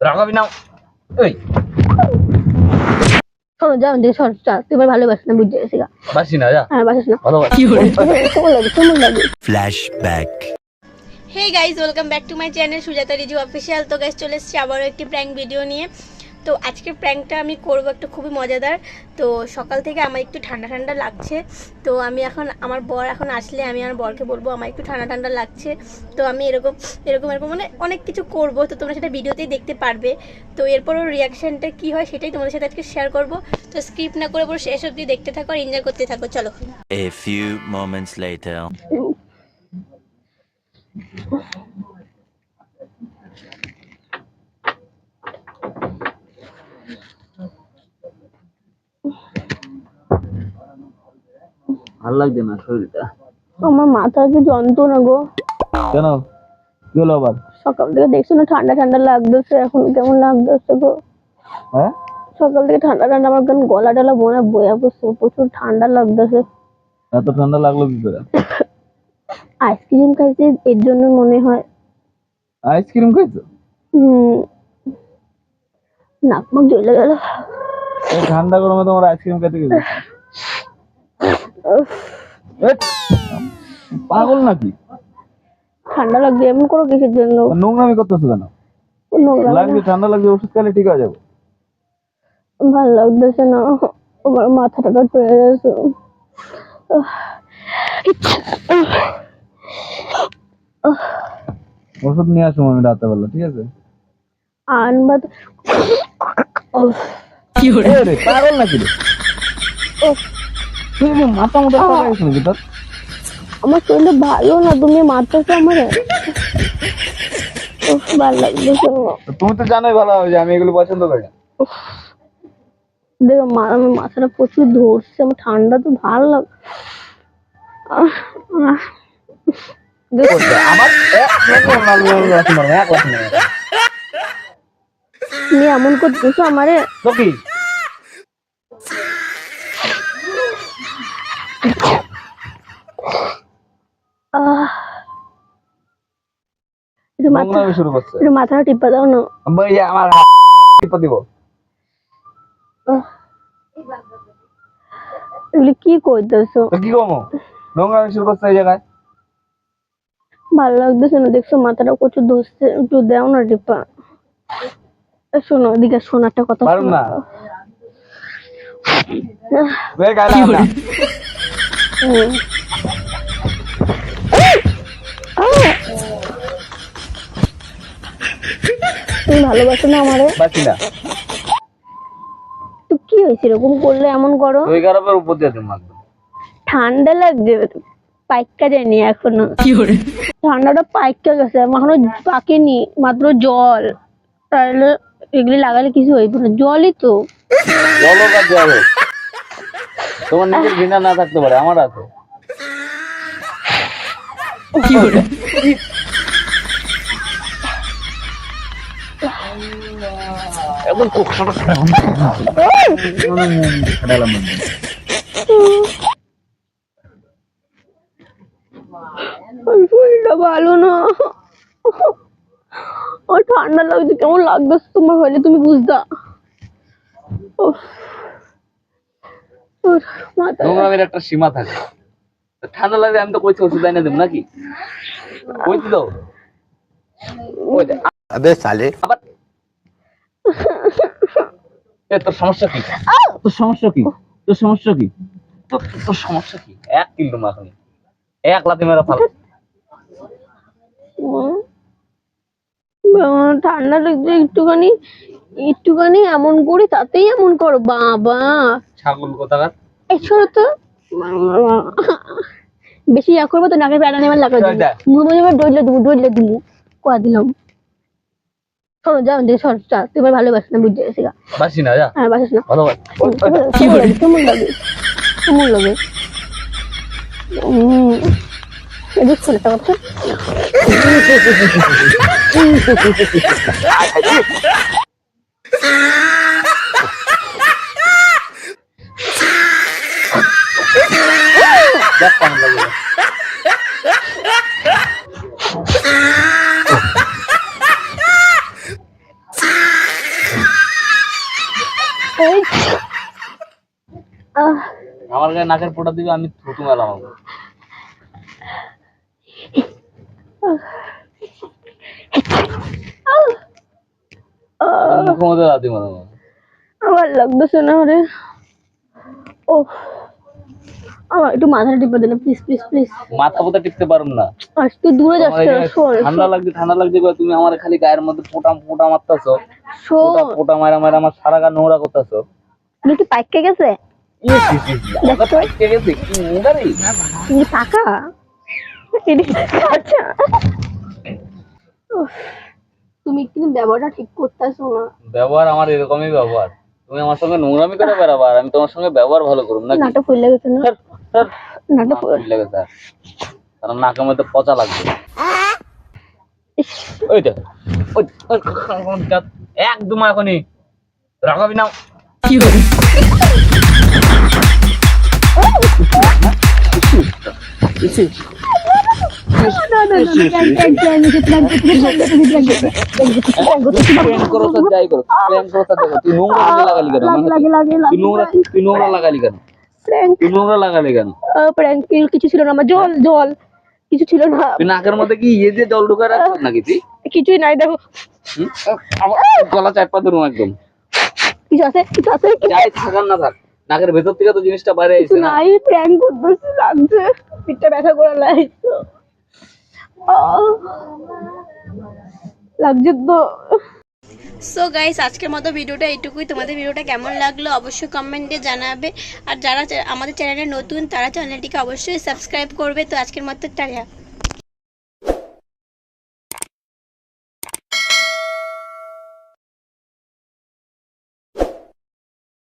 রাগাবি না ওই শোনো যাও দিয়ে সর তুই আমার ভালোবাসি না বুঝতে গেছি বাসি না যা হ্যাঁ বাসিস না ভালোবাসি কেমন লাগে flashback. Hey guys welcome back to my channel Sujata Riju official. তো গাইজ চলে এসেছি আবারও একটি প্র্যাঙ্ক ভিডিও নিয়ে। তো আজকের প্র্যাঙ্কটা আমি করবো একটা খুবই মজাদার। তো সকাল থেকে আমার একটু ঠান্ডা ঠান্ডা লাগছে। তো আমি এখন আমার বর এখন আসলে আমি আমার বরকে বলবো আমার একটু ঠান্ডা ঠান্ডা লাগছে। তো আমি এরকম এরকম এরকম মানে অনেক কিছু করবো। তো তোমরা সেটা ভিডিওতেই দেখতে পারবে। তো এরপরও রিয়াকশানটা কী হয় সেটাই তোমাদের সাথে আজকে শেয়ার করবো। তো স্ক্রিপ্ট না করে পুরো শেষ অবধি দেখতে থাকো আর এনজয় করতে থাকো। চলো। A few moments later. ভালো লাগছে না শরীরটা। আমার মাথা কি যন্ত্রণা গো। কেন কি হলো আবার? সকাল থেকে দেখছো না ঠান্ডা ঠান্ডা লাগতেছে, এখন কেমন লাগতেছে গো। হ্যাঁ সকাল থেকে ঠান্ডা ঠান্ডা আমার কেন গলা টলা মনে বয়া পড়ছে, প্রচুর ঠান্ডা লাগতেছে। এত ঠান্ডা লাগলো কি করে? আইসক্রিম খাইছি এর জন্য মনে হয়। আইসক্রিম খাইছো? নাক মুখ জ্বলে গেল। এই ঠান্ডা গরমে তোমার আইসক্রিম খেতে গেছে? পাগল নাকি? ঠান্ডা লাগছে এমন করো কিসের জন্য? নোংরামি করতেছো কেন? লাগছে ঠান্ডা লাগছে, ওষুধ খেলে ঠিক হয়ে যাবে। ভালো লাগতেছে না, আমার মাথাটা চলে যাচ্ছে। ওষুধ নিয়ে আসবো আমি রাতে বেলা, ঠিক আছে? আনবা তো। পাগল নাকি রে? তুই মাথা মোটা লাগাইছ নাকি তোর? আমার শরীরটা ভালো না, তুমি মারতেছো আমারে। ভালো লাগতেছে না। তুমি তো জানোই ভালো হবে যে আমি এগুলো পছন্দ করি না। দেখো আমার মাথাটা প্রচুর ধরছে, আমার ঠান্ডা তো ভালো লাগে। তুমি এমন করতেছো আমারে। তো কি শুরু করছে? মাথাটা টিপা দাও না। আমার টিপা দিব। এগুলি কি করতেছো? কি কমো নোংরামি শুরু করছে এই জায়গায়? ভালো লাগতেছে না, দেখছো মাথাটা প্রচুর ধরছে, একটু দাও না টিপা। শোনো এদিকে, শোনারটা কথা পারুম না। তুমি ভালোবাসো না আমারে? বাসি না। তো কি হয়েছে এরকম করলে এমন করো? ওই খারাপের উপর দিয়ে তুমি মারবে। ঠান্ডা লাগছে, পাইকা যায়নি এখনো। ঠান্ডাটা পাইকা গেছে, এখনো পাকেনি, মাত্র জল। তাহলে এগুলি লাগালে কিছু হইব না, জলই তো। জলও কাজ যাবে, তোমার নিজের ঘৃণা না থাকতে পারে, আমার আছে। এখন শরীরটা ভালো না, আমার ঠান্ডা লাগছে, কেমন লাগতেছে তোমার হলে তুমি বুঝতা। নোংরামের একটা সীমা থাকে। ঠান্ডা লাগলে আমি তো কইছি ওষুধ এনে দেব নাকি? কইছি তো। अबे साले। আবার তোর সমস্যা কি? তোর সমস্যা কি? তোর সমস্যা কি? তোর সমস্যা কি? এক কিলো মাখনি, এক লাথি মেরা ফাল। ঠান্ডা লাগছে একটুখানি, একটুখানি এমন করি তাতেই এমন করো বাবা। ছাগল কোথাকার। এই ছোট তো বেশি ইয়া করবো তো নাকের প্যাডা নেবার লাগা ডইলে দিবো কোয়া দিলাম। শোনো যাও দিয়ে সর তুই আমার ভালোবাসি না বুঝতে গেছি। বাসি না যা। হ্যাঁ বাসিস না। ভালোবাসি। কেমন লাগে কেমন লাগে? এদিক শোন একটা কথা। দেখ কেমন লাগে। এই আহ, আমার গায়ে নাকের ফোঁটা দিবে, আমি থুতু মেলাম আমাকে। আহ, মুখের মধ্যে লাথি মারো আমাকে। আমার লাগতেছে না রে। ও আমার একটু মাথাটা টিপে দিলে প্লিজ প্লিজ প্লিজ। মাথা পোতা টিপতে পারুম না। আজ তুই দূরে তোমার যাচ্ছে না, এখানে শোন ঠান্ডা লাগছে গো, তুমি আমার খালি গায়ের মধ্যে ফোঁটা মারতাছো। শোন ফোঁটা মারা মারা আমার সারা গা নোংরা করতেছো। তুমি কি পাইকে গেছে? তুমি টাকা আচ্ছা উফ, তুমি কিন্তু ব্যবহারটা ঠিক করতেছো না। ব্যবহার আমার এরকমই ব্যবহার। তুমি আমার সঙ্গে নোংরামি করে বেড়াবা, আর আমি তোমার সঙ্গে ব্যবহার ভালো করুম নাকি? নাটক হয়ে গেছে না, স্যার, স্যার, নাটক নাক ফুলে গেছে আর। কারণ নাকের মধ্যে পচা লাগবে। ওইটা একদম এখনই রাখাবি না। প্রেম করো তো যাই করো, প্রেম করো তো দেখো, তুই নোংরা কিন্তু লাগালি কেন? তুই নোংরা লাগালি কেন? তুই নোংরা লাগালি কেন? প্র্যাঙ্ক কিছু ছিল না, আমার জল জল কিছু ছিল না, তুই নাকের মধ্যে কি ইয়ে দিয়ে জল ঢুকায় রাখছিস নাকি তুই? কিছুই নাই দেখো। হুম? আমার গলা চাপা ধরুন একদম। কিছু আছে কিছু আছে যাই থাকার না থাক, নাকের ভেতর থেকে তো জিনিসটা বাইরে কিছু আইছে না। নাই, প্র্যাঙ্ক করতেছি, লাগছে পিঠটা ব্যথা করে লাগছে, লাগছে তো। সো গাইস, আজকের মতো ভিডিওটা এইটুকুই। তোমাদের ভিডিওটা কেমন লাগলো অবশ্যই কমেন্টে জানাবে। আর যারা আমাদের চ্যানেলে নতুন তারা চ্যানেলটিকে অবশ্যই সাবস্ক্রাইব করবে। তো আজকের মতো টাটা।